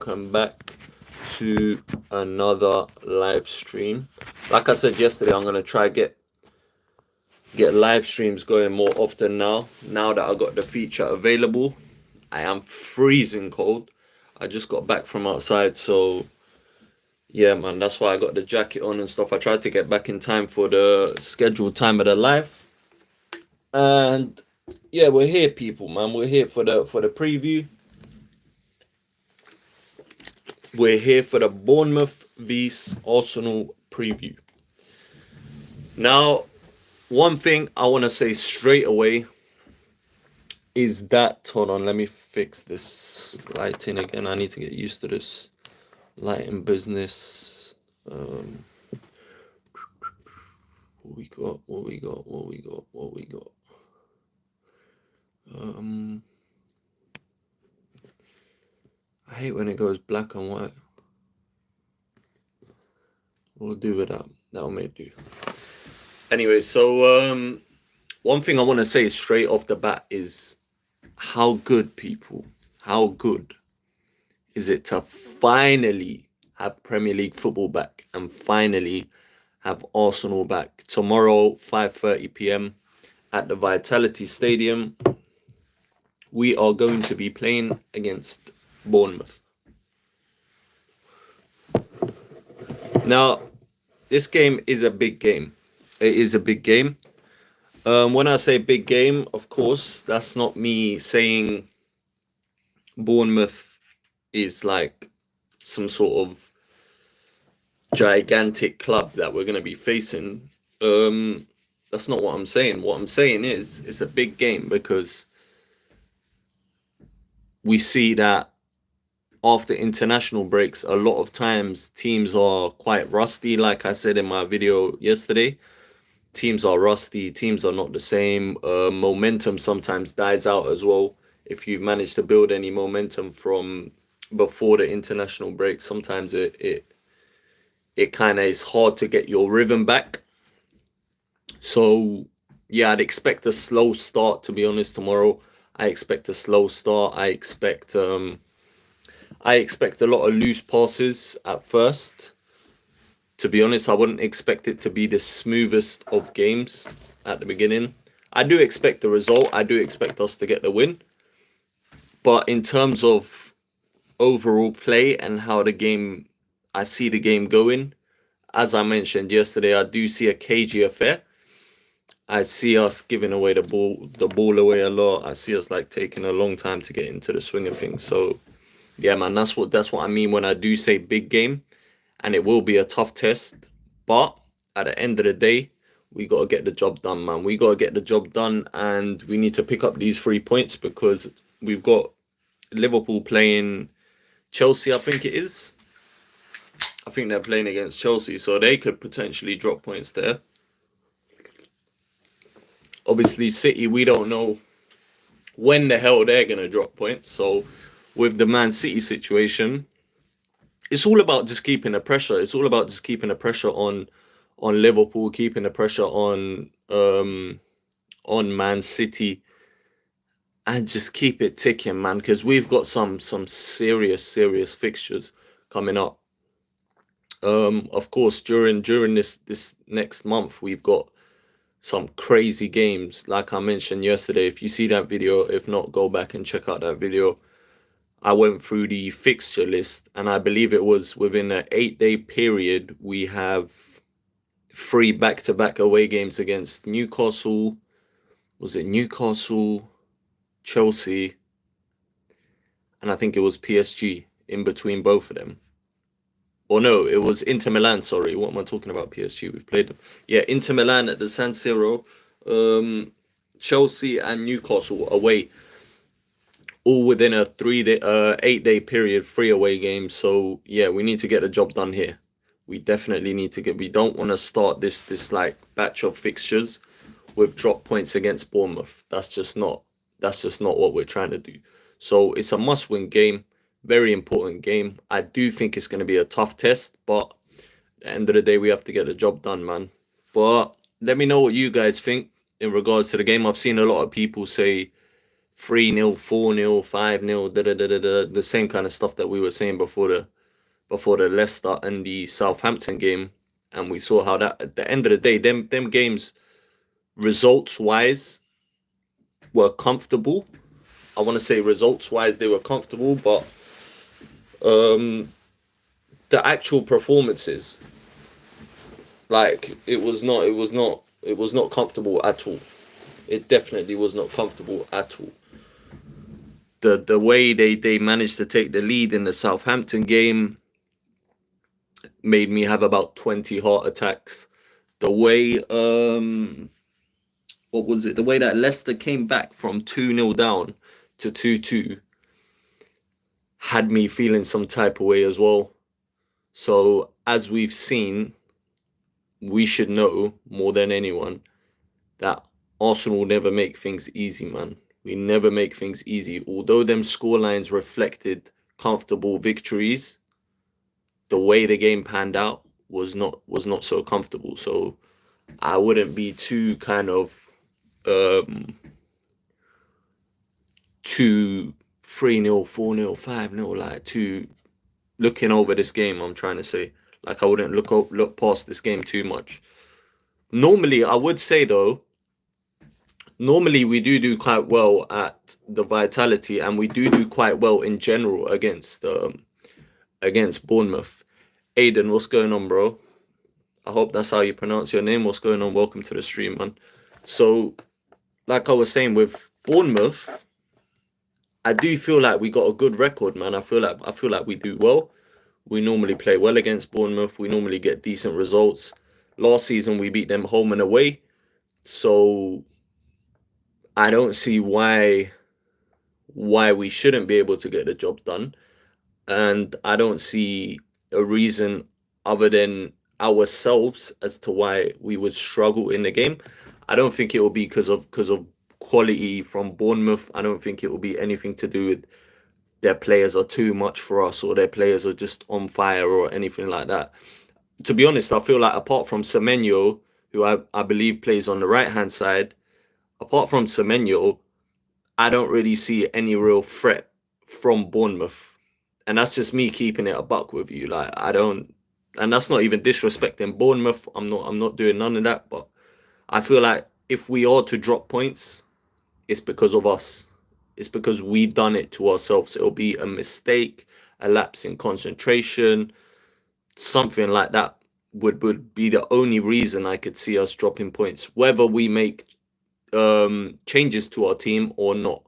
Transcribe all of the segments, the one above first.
welcome back to another live stream. Like I said yesterday, I'm gonna try get live streams going more often now. Now that I got the feature available, I am freezing cold. I just got back from outside, so yeah, man, that's why I got the jacket on and stuff. I tried to get back in time for the scheduled time of the live, and yeah, we're here, people, man. We're here for the preview. We're here for the Bournemouth vs Arsenal preview. Now, one thing I want to say straight away is that, hold on, let me fix this lighting again. I need to get used to this lighting business. What we got? What we got? What we got? What we got? I hate when it goes black and white. We'll do with that. That'll make do. Anyway, so one thing I want to say straight off the bat is how good, people, how good is it to finally have Premier League football back and finally have Arsenal back tomorrow, 5:30 p.m. at the Vitality Stadium. We are going to be playing against Bournemouth. Now, this game is a big game. It is a big game. When I say big game, of course, that's not me saying Bournemouth is like some sort of gigantic club that we're going to be facing. That's not what I'm saying. What I'm saying is it's a big game because we see that after international breaks, a lot of times teams are quite rusty. Like I said in my video yesterday, teams are rusty. Teams are not the same. Momentum sometimes dies out as well. If you've managed to build any momentum from before the international break, sometimes it kind of is hard to get your rhythm back. So yeah, I'd expect a slow start, to be honest. Tomorrow, I expect a slow start. I expect a lot of loose passes at first. To be honest, I wouldn't expect it to be the smoothest of games at the beginning. I do expect the result. I do expect us to get the win. But in terms of overall play and how I see the game going, as I mentioned yesterday, I do see a cagey affair. I see us giving away the ball away a lot. I see us like taking a long time to get into the swing of things. So yeah, man, that's what I mean when I do say big game. And it will be a tough test, but at the end of the day, we got to get the job done, man. We got to get the job done, and we need to pick up these 3 points because we've got Liverpool playing Chelsea, I think it is. I think they're playing against Chelsea, so they could potentially drop points there. Obviously, City, we don't know when the hell they're going to drop points. So with the Man City situation, it's all about just keeping the pressure. It's all about just keeping the pressure on Liverpool, keeping the pressure on Man City, and just keep it ticking, man. Because we've got some serious fixtures coming up. Of course, during this next month, we've got some crazy games. Like I mentioned yesterday, if you see that video, if not, go back and check out that video. I went through the fixture list, and I believe it was within an 8-day period, we have 3 back-to-back away games against Newcastle. Was it Newcastle, Chelsea, and I think it was PSG in between both of them. Or no, it was Inter Milan, sorry. What am I talking about? PSG, we've played them. Yeah, Inter Milan at the San Siro, Chelsea and Newcastle away. All within a 8-day period, 3 away games. So yeah, we need to get the job done here. We definitely need to we don't want to start this like batch of fixtures with drop points against Bournemouth. That's just not what we're trying to do. So it's a must-win game, very important game. I do think it's going to be a tough test, but at the end of the day, we have to get the job done, man. But let me know what you guys think in regards to the game. I've seen a lot of people say 3-0, 4-0, 5-0, the same kind of stuff that we were saying before the Leicester and the Southampton game, and we saw how that at the end of the day, them games results wise were comfortable. I want to say results wise they were comfortable, but um the actual performances, like it was not comfortable at all. It definitely was not comfortable at all. The way they managed to take the lead in the Southampton game made me have about 20 heart attacks. The way what was it? The way that Leicester came back from 2-0 down to 2-2 had me feeling some type of way as well. So as we've seen, we should know more than anyone that Arsenal never make things easy, man. We never make things easy. Although them scorelines reflected comfortable victories, the way the game panned out was not so comfortable. So I wouldn't be too kind of um too 3-0, 4-0, 5-0, like too looking over this game, I'm trying to say. Like I wouldn't look past this game too much. Normally, I would say though, normally we do quite well at the Vitality, and we do quite well in general against Bournemouth. Aiden, what's going on, bro? I hope that's how you pronounce your name. What's going on? Welcome to the stream, man. So, like I was saying with Bournemouth, I do feel like we got a good record, man. I feel like we do well. We normally play well against Bournemouth. We normally get decent results. Last season we beat them home and away. So I don't see why we shouldn't be able to get the job done. And I don't see a reason other than ourselves as to why we would struggle in the game. I don't think it will be because of quality from Bournemouth. I don't think it will be anything to do with their players are too much for us or their players are just on fire or anything like that. To be honest, I feel like apart from Semenyo, who I believe plays on the right hand side, apart from Semenyo, I don't really see any real threat from Bournemouth. And that's just me keeping it a buck with you. Like I don't, and that's not even disrespecting Bournemouth. I'm not doing none of that. But I feel like if we are to drop points, it's because of us. It's because we've done it to ourselves. It'll be a mistake, a lapse in concentration, something like that would be the only reason I could see us dropping points, whether we make changes to our team or not.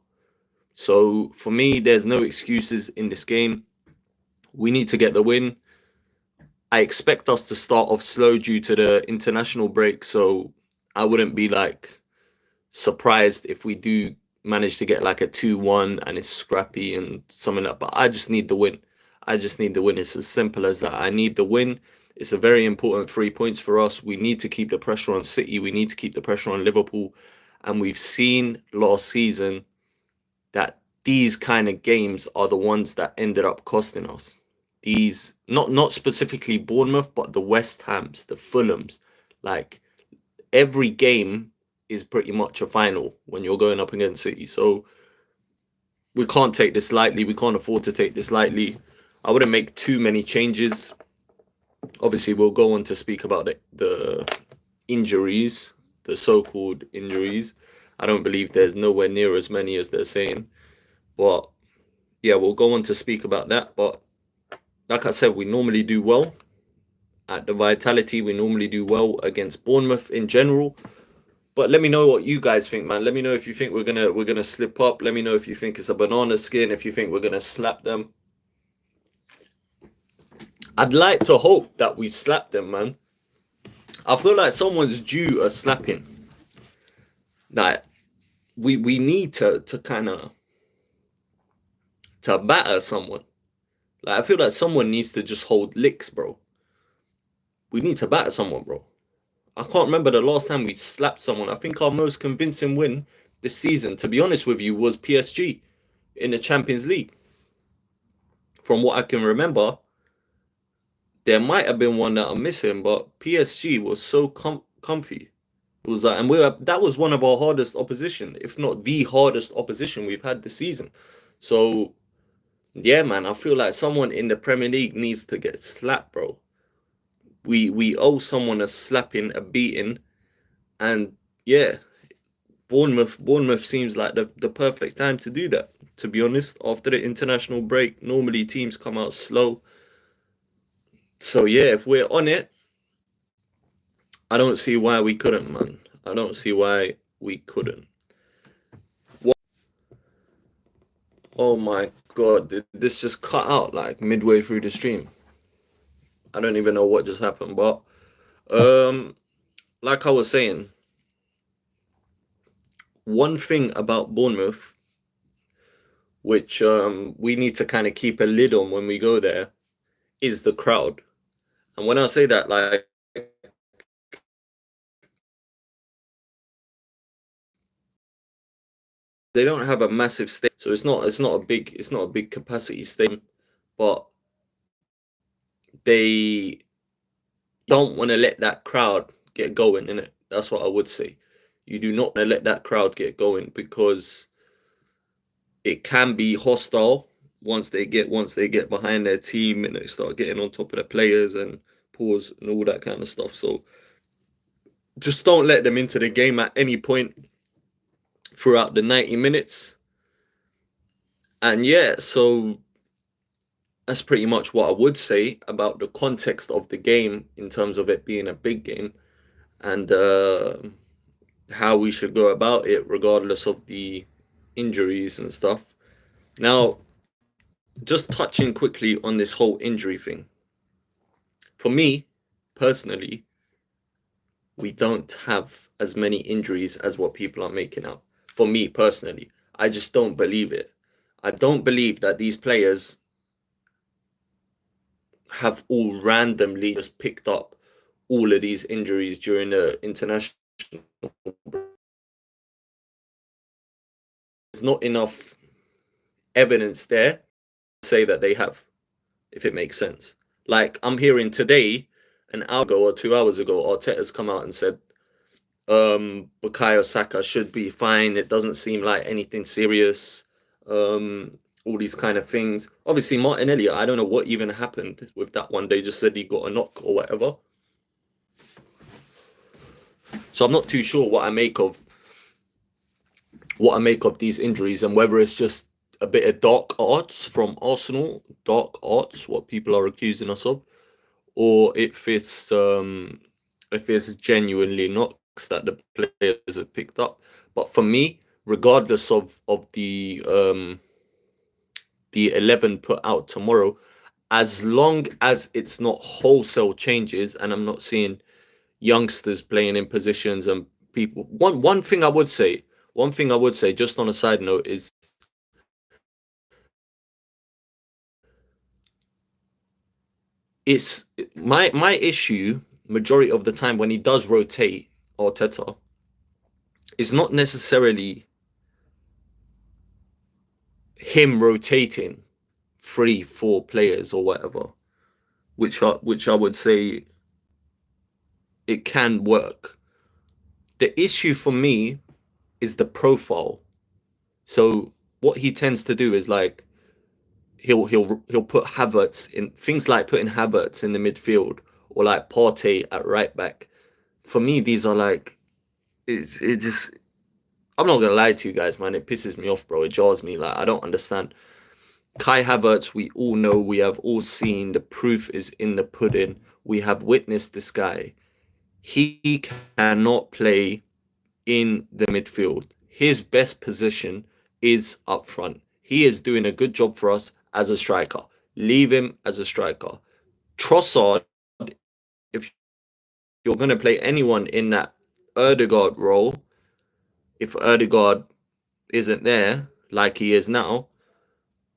So for me, there's no excuses in this game. We need to get the win. I expect us to start off slow due to the international break, so I wouldn't be like surprised if we do manage to get like a 2-1 and it's scrappy and something like that. But I just need the win. I just need the win. It's as simple as that. I need the win. It's a very important 3 points for us. We need to keep the pressure on City. We need to keep the pressure on Liverpool. And we've seen last season that these kind of games are the ones that ended up costing us. These, not specifically Bournemouth, but the West Hams, the Fulhams. Like every game is pretty much a final when you're going up against City. So we can't take this lightly. We can't afford to take this lightly. I wouldn't make too many changes. Obviously, we'll go on to speak about the injuries, the so-called injuries. I don't believe there's nowhere near as many as they're saying. But yeah, we'll go on to speak about that. But like I said, we normally do well at the Vitality. We normally do well against Bournemouth in general. But let me know what you guys think, man. Let me know if you think we're gonna slip up. Let me know if you think it's a banana skin. If you think we're gonna slap them. I'd like to hope that we slap them, man. I feel like someone's due a slapping. Like we need to kind of to batter someone. Like I feel like someone needs to just hold licks, bro. We need to batter someone, bro. I can't remember the last time we slapped someone. I think our most convincing win this season, to be honest with you, was PSG in the Champions League. From what I can remember, there might have been one that I'm missing, but PSG was so comfy. It was like, and that was one of our hardest opposition, if not the hardest opposition we've had this season. So yeah, man, I feel like someone in the Premier League needs to get slapped, bro. We owe someone a slapping, a beating, and yeah, Bournemouth seems like the perfect time to do that. To be honest, after the international break, normally teams come out slow. So yeah, if we're on it, I don't see why we couldn't, man. I don't see why we couldn't. Oh my god, did this just cut out like midway through the stream? I don't even know what just happened, but um, like I was saying, one thing about Bournemouth, which we need to kind of keep a lid on when we go there, is the crowd. And when I say that, like they don't have a massive stadium, so it's not a big capacity stadium, but they don't want to let that crowd get going in it. That's what I would say. You do not want to let that crowd get going because it can be hostile once they get behind their team and they start getting on top of the players and pause and all that kind of stuff. So just don't let them into the game at any point throughout the 90 minutes. And yeah, so that's pretty much what I would say about the context of the game in terms of it being a big game and how we should go about it regardless of the injuries and stuff. Now, just touching quickly on this whole injury thing. For me, personally, we don't have as many injuries as what people are making out. For me personally, I just don't believe it. I don't believe that these players have all randomly just picked up all of these injuries during the international. There's not enough evidence there to say that they have, if it makes sense. Like I'm hearing today, an hour ago or 2 hours ago, Arteta's come out and said Bukayo Saka should be fine. It doesn't seem like anything serious. All these kind of things. Obviously, Martinelli, I don't know what even happened with that one. They just said he got a knock or whatever. So I'm not too sure what I make of these injuries and whether it's just a bit of dark arts from Arsenal, dark arts, what people are accusing us of, or if it's genuinely knocks that the players have picked up. But for me, regardless of the 11 put out tomorrow, as long as it's not wholesale changes and I'm not seeing youngsters playing in positions and people. One thing I would say, just on a side note, is it's my issue majority of the time when he does rotate Arteta is not necessarily him rotating 3, 4 players or whatever, which I would say it can work. The issue for me is the profile. So what he tends to do is like he'll put Havertz in things like putting Havertz in the midfield or like Partey at right back. For me, these are like it just I'm not gonna lie to you guys, man. It pisses me off, bro. It jars me. Like I don't understand. Kai Havertz, we all know, we have all seen. The proof is in the pudding. We have witnessed this guy. He cannot play in the midfield. His best position is up front. He is doing a good job for us as a striker. Leave him as a striker. Trossard, if you're going to play anyone in that Erdegaard role, if Erdegaard isn't there like he is now,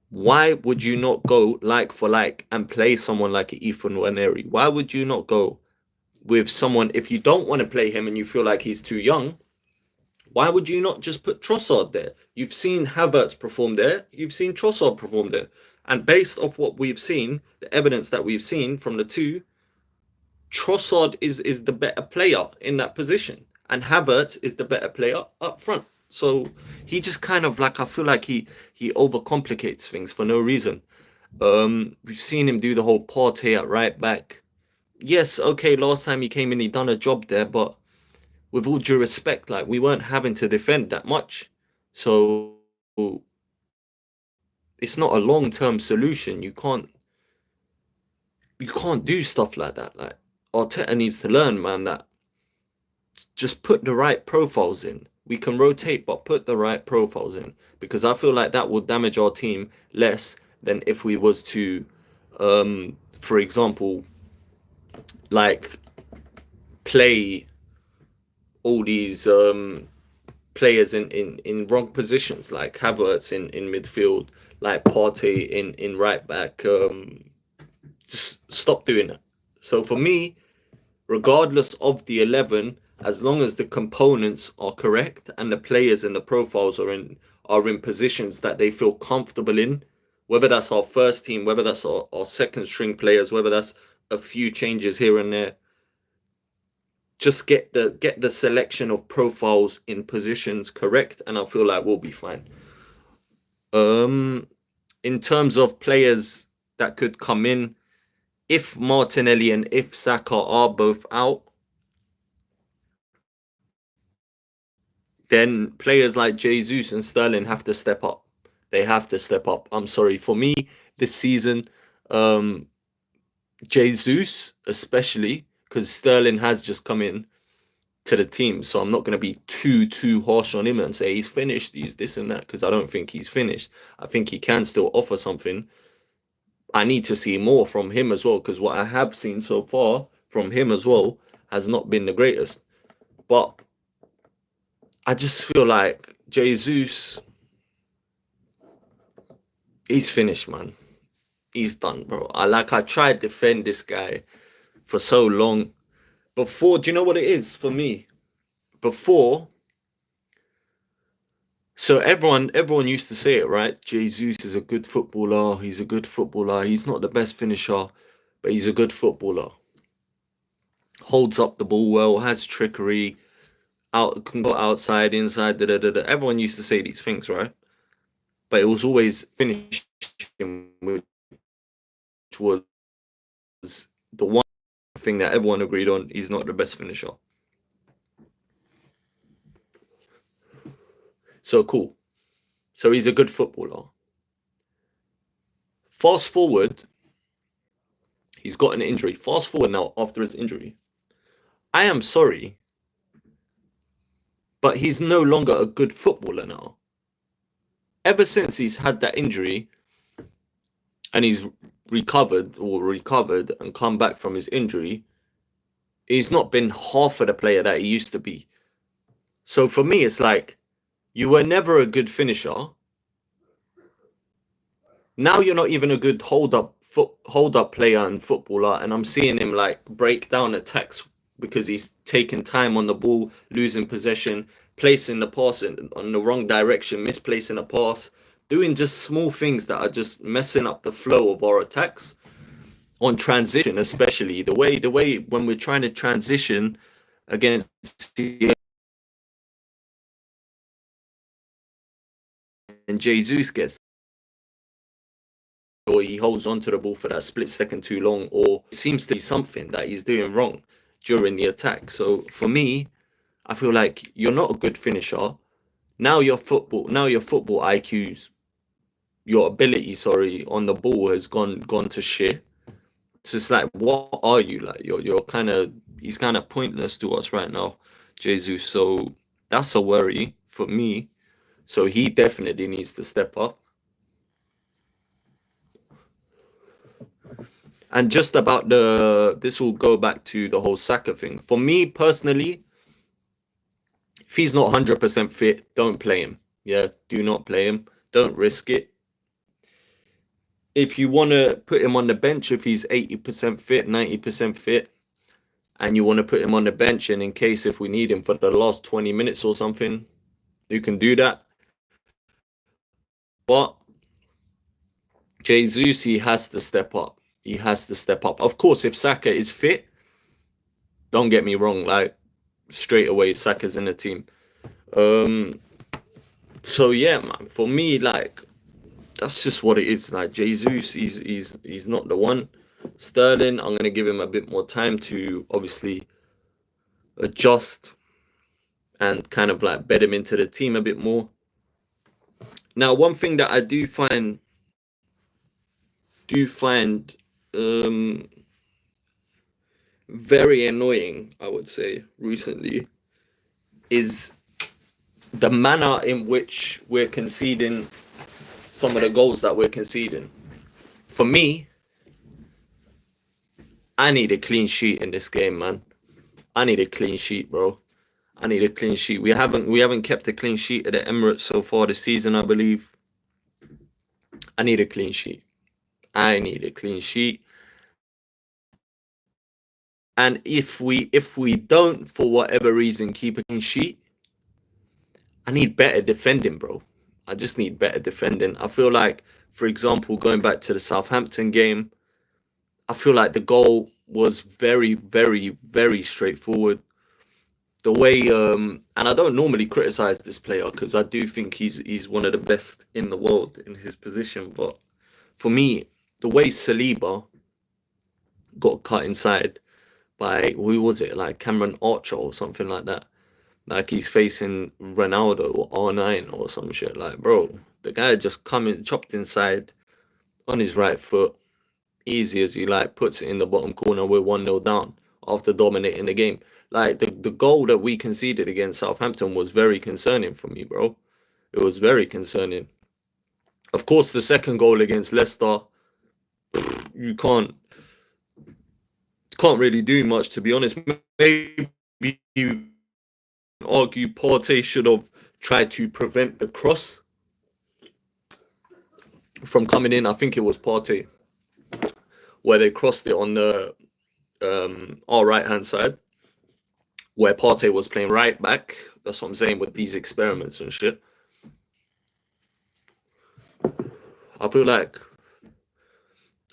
why would you not go like for like and play someone like Ethan Waneri? Why would you not go with someone if you don't want to play him and you feel like he's too young? Why would you not just put Trossard there? You've seen Havertz perform there. You've seen Trossard perform there. And based off what we've seen, the evidence that we've seen from the two, Trossard is the better player in that position. and Havertz is the better player up front. So he just kind of like, I feel like he overcomplicates things for no reason. We've seen him do the whole Partey at right back. Yes, okay, last time he came in, he done a job there, but with all due respect, like we weren't having to defend that much. So it's not a long-term solution. You can't do stuff like that. Like Arteta needs to learn, man, that just put the right profiles in. We can rotate, but put the right profiles in, because I feel like that will damage our team less than if we was to, for example, like play all these players in wrong positions, like Havertz in midfield, like Partey in right back. Just stop doing that. So for me, regardless of the 11, as long as the components are correct and the players and the profiles are in positions that they feel comfortable in, whether that's our first team, whether that's our second string players, whether that's a few changes here and there, just get the selection of profiles in positions correct, and I feel like we'll be fine. Um, in terms of players that could come in, if Martinelli and if Saka are both out, then players like Jesus and Sterling have to step up. They have to step up. I'm sorry. For me, this season, um, Jesus, especially, because Sterling has just come in to the team. So I'm not going to be too harsh on him and say he's finished, he's this and that, because I don't think he's finished. I think he can still offer something. I need to see more from him as well, because what I have seen so far from him as well has not been the greatest. But I just feel like Jesus, he's finished, man. He's done, bro. I tried to defend this guy for so long. Before, do you know what it is for me? Before, so everyone used to say it, right? Jesus is a good footballer. He's a good footballer. He's not the best finisher, but he's a good footballer. Holds up the ball well, has trickery, out can go outside, inside, da da da da. Everyone used to say these things, right? But it was always finishing, which was the one thing that everyone agreed on. He's not the best finisher. So cool. So he's a good footballer. Fast forward, he's got an injury. Fast forward now after his injury. I am sorry, but he's no longer a good footballer now. Ever since he's had that injury and he's recovered and come back from his injury, he's not been half of the player that he used to be. So for me, it's like, you were never a good finisher. Now you're not even a good hold up player and footballer, and I'm seeing him like break down attacks because he's taking time on the ball, losing possession, placing the pass on the wrong direction, misplacing a pass, doing just small things that are just messing up the flow of our attacks on transition, especially the way when we're trying to transition against and Jesus gets, or he holds onto the ball for that split second too long, or it seems to be something that he's doing wrong during the attack. So for me, I feel like you're not a good finisher. Now your football IQ's, your ability, sorry, on the ball has gone to shit. So it's like, what are you like? You're kind of, he's kind of pointless to us right now, Jesus. So that's a worry for me. So he definitely needs to step up. And just about this will go back to the whole Saka thing. For me personally, if he's not 100% fit, don't play him. Yeah, do not play him. Don't risk it. If you want to put him on the bench, if he's 80% fit, 90% fit, and you want to put him on the bench, and in case if we need him for the last 20 minutes or something, you can do that. But Jesus, he has to step up. He has to step up. Of course, if Saka is fit, don't get me wrong, like straight away Saka's in the team. Um, so yeah, man, for me, like that's just what it is. Like Jesus, he's not the one. Sterling, I'm gonna give him a bit more time to obviously adjust and kind of like bed him into the team a bit more. Now, one thing that I do find very annoying, I would say, recently, is the manner in which we're conceding some of the goals that we're conceding. For me, I need a clean sheet in this game, man. I need a clean sheet, bro. I need a clean sheet. We haven't kept a clean sheet at the Emirates so far this season, I believe. I need a clean sheet. I need a clean sheet. And if we don't, for whatever reason, keep a clean sheet, I need better defending, bro. I just need better defending. I feel like, for example, going back to the Southampton game, I feel like the goal was very, very, very straightforward. The way, and I don't normally criticize this player because I do think he's one of the best in the world in his position. But for me, the way Saliba got cut inside by, who was it, like Cameron Archer or something like that. Like he's facing Ronaldo or R9 or some shit. Like, bro, the guy just coming chopped inside on his right foot, easy as you like, puts it in the bottom corner. We're 1-0 down after dominating the game. Like the goal that we conceded against Southampton was very concerning for me, bro. It was very concerning. Of course, the second goal against Leicester, you can't really do much, to be honest. Maybe you argue Partey should have tried to prevent the cross from coming in. I think it was Partey where they crossed it on the our right hand side, where Partey was playing right back. That's what I'm saying with these experiments and shit. I feel like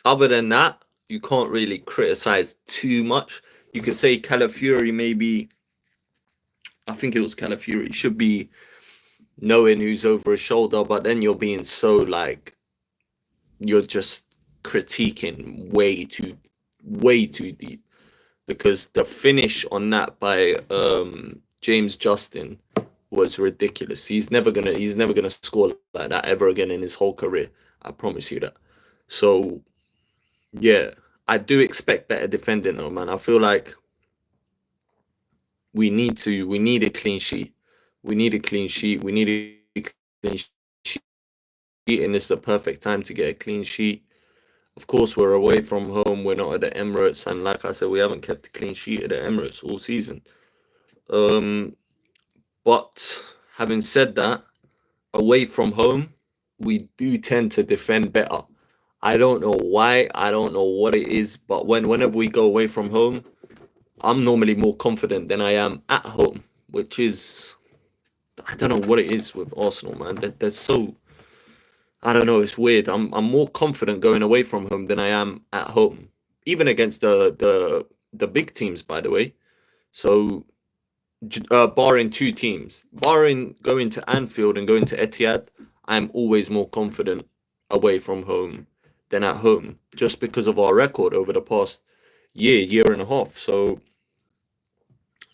other than that, you can't really criticize too much. You could say Calafiori maybe. I think it was Calafiori should be knowing who's over his shoulder, but then you're being so like you're just critiquing way too deep, because the finish on that by James Justin was ridiculous. He's never gonna score like that ever again in his whole career. I promise you that. So yeah, I do expect better defending though, man. I feel like we need a clean sheet. We need a clean sheet. We need a clean sheet, and it's the perfect time to get a clean sheet. Of course, we're away from home. We're not at the Emirates, and like I said, we haven't kept a clean sheet at the Emirates all season. Um, but having said that, away from home, we do tend to defend better. I don't know why. I don't know what it is, but whenever we go away from home, I'm normally more confident than I am at home, which is, I don't know what it is with Arsenal, man. They're so, I don't know. It's weird. I'm more confident going away from home than I am at home, even against the big teams, by the way. So, barring two teams, barring going to Anfield and going to Etihad, I'm always more confident away from home than at home, just because of our record over the past year and a half. So,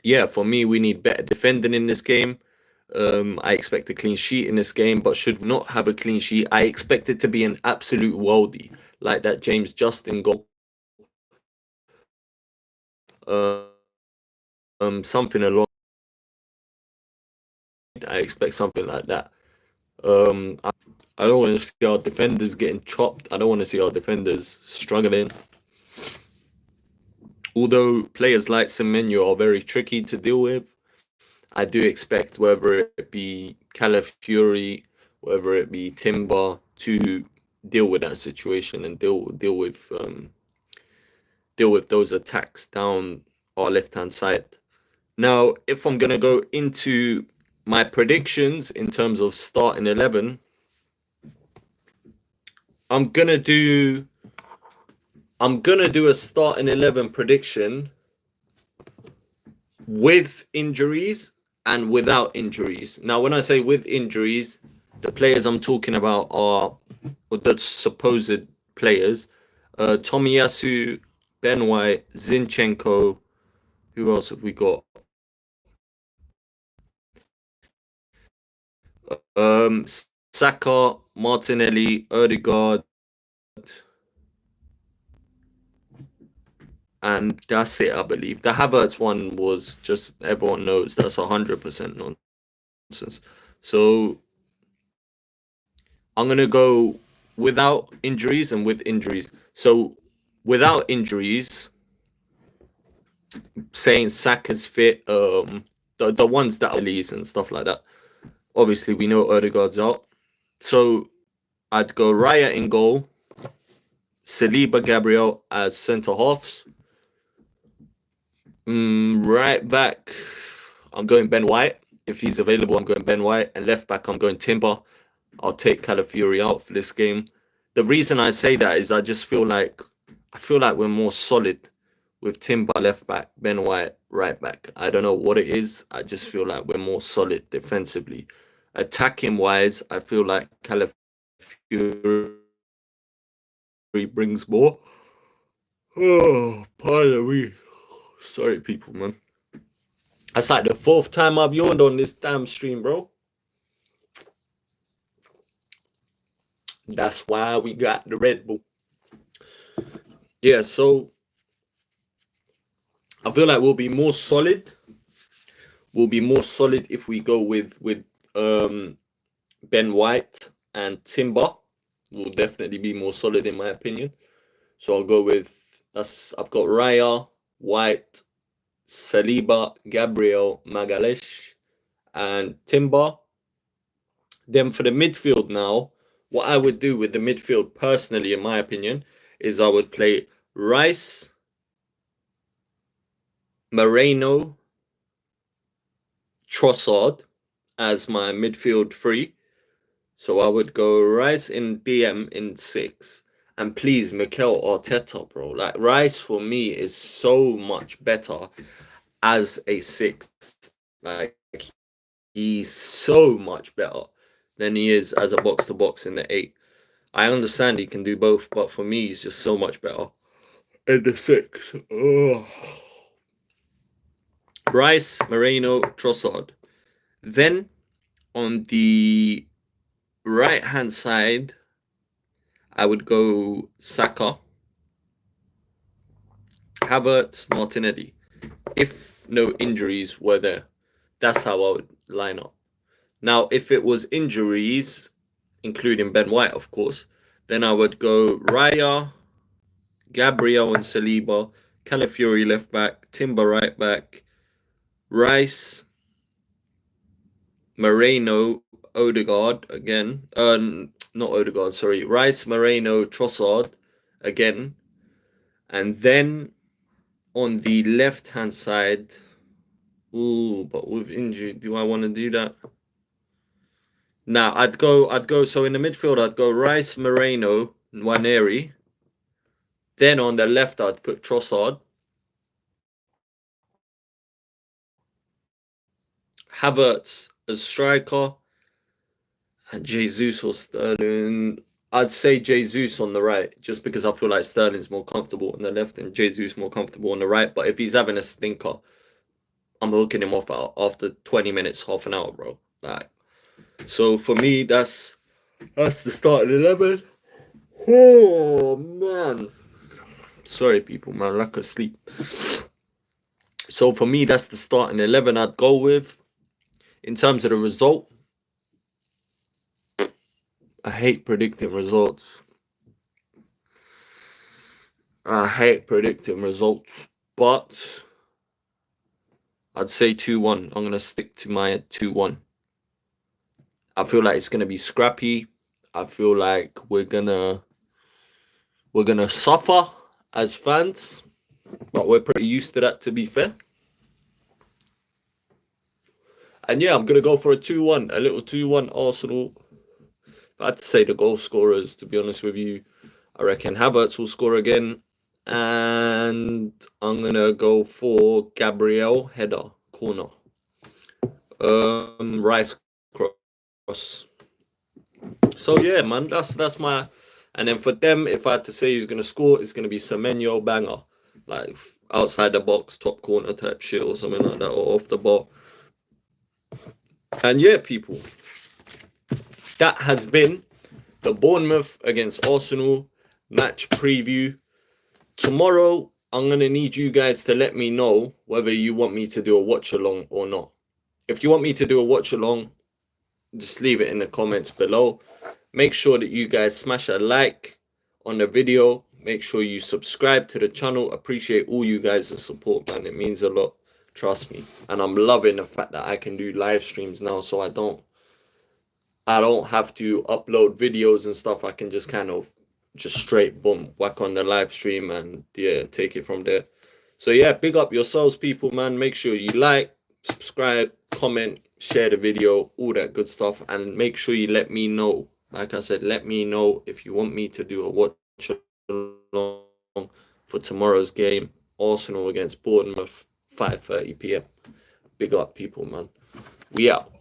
yeah, for me, we need better defending in this game. I expect a clean sheet in this game, but should not have a clean sheet. I expect it to be an absolute worldie, like that James Justin goal. Something along. I expect something like that. I don't want to see our defenders getting chopped. I don't want to see our defenders struggling. Although players like Semenyo are very tricky to deal with, I do expect whether it be Calafiori, whether it be Timber, to deal with that situation and deal with those attacks down our left hand side. Now, if I'm gonna go into my predictions in terms of starting 11, I'm gonna do a starting 11 prediction with injuries and without injuries. Now, when I say with injuries, the players I'm talking about are the supposed players: Tomiyasu, Ben White, Zinchenko. Who else have we got? Saka, Martinelli, Odegaard, and that's it, I believe. The Havertz one was just, everyone knows that's 100% nonsense. So I'm going to go without injuries and with injuries. So without injuries, saying Saka's fit, the ones that are released and stuff like that. Obviously, we know Odegaard's out. So I'd go Raya in goal, Saliba, Gabriel as centre halves. Right back, I'm going Ben White. If he's available, I'm going Ben White. And left back, I'm going Timber. I'll take Calafiori out for this game. The reason I say that is I feel like we're more solid with Timber left back, Ben White right back. I don't know what it is. I just feel like we're more solid defensively. Attacking wise, I feel like Calafiori brings more. Oh, pardon me. Sorry, people, man. That's like the 4th time I've yawned on this damn stream, bro. That's why we got the Red Bull. Yeah, so I feel like we'll be more solid. We'll be more solid if we go with Ben White and Timber. We'll definitely be more solid in my opinion. So I'll go with I've got Raya, White, Saliba, Gabriel, Magalhaes, and Timber. Then for the midfield now, what I would do with the midfield personally, in my opinion, is I would play Rice, Moreno, Trossard as my midfield three. So I would go Rice in DM in 6. And please, Mikel Arteta, bro. Like, Rice for me is so much better as a 6. Like, he's so much better than he is as a box-to-box in the 8. I understand he can do both, but for me, he's just so much better in the 6. Ugh. Rice, Moreno, Trossard. Then on the right-hand side, I would go Saka, Havertz, Martinelli. If no injuries were there, that's how I would line up. Now, if it was injuries, including Ben White, of course, then I would go Raya, Gabriel and Saliba, Calafiori left back, Timber right back, Rice, Moreno, Odegaard again. Not Odegaard, sorry. Rice, Moreno, Trossard again. And then on the left-hand side, but with injury, do I want to do that? Now, I'd go, so in the midfield, I'd go Rice, Moreno, Nwaneri. Then on the left, I'd put Trossard. Havertz as striker. And Jesus or Sterling. I'd say Jesus on the right, just because I feel like Sterling's more comfortable on the left and Jesus more comfortable on the right. But if he's having a stinker, I'm hooking him off after 20 minutes, half an hour, bro. Like, so for me, that's the starting 11. Oh man, sorry people, man, lack of sleep. So for me, that's the starting 11 I'd go with. In terms of the result, I hate predicting results. But I'd say 2-1. I'm gonna stick to my 2-1. I feel like it's gonna be scrappy. I feel like we're gonna suffer as fans, but we're pretty used to that, to be fair. And yeah, I'm gonna go for a 2-1, a little 2-1 Arsenal. If I had to say the goal scorers, to be honest with you, I reckon Havertz will score again. And I'm gonna go for Gabriel header. corner. Rice cross. So yeah, man, that's my. And then for them, if I had to say who's gonna score, it's gonna be Semenyo banger, like outside the box, top corner type shit or something like that, or off the ball. And yeah, people, that has been the Bournemouth against Arsenal match preview. Tomorrow, I'm gonna need you guys to let me know whether you want me to do a watch along or not. If you want me to do a watch along, just leave it in the comments below. Make sure that you guys smash a like on the video. Make sure you subscribe to the channel. Appreciate all you guys' support, man. It means a lot. Trust me. And I'm loving the fact that I can do live streams now, so I don't have to upload videos and stuff. I can just kind of just straight boom whack on the live stream and yeah, take it from there. So yeah, big up yourselves, people, man. Make sure you like, subscribe, comment, share the video, all that good stuff, and make sure you let me know. Like I said, let me know if you want me to do a watch along for tomorrow's game, Arsenal against Bournemouth, 5:30 p.m. Big up, people, man. We out.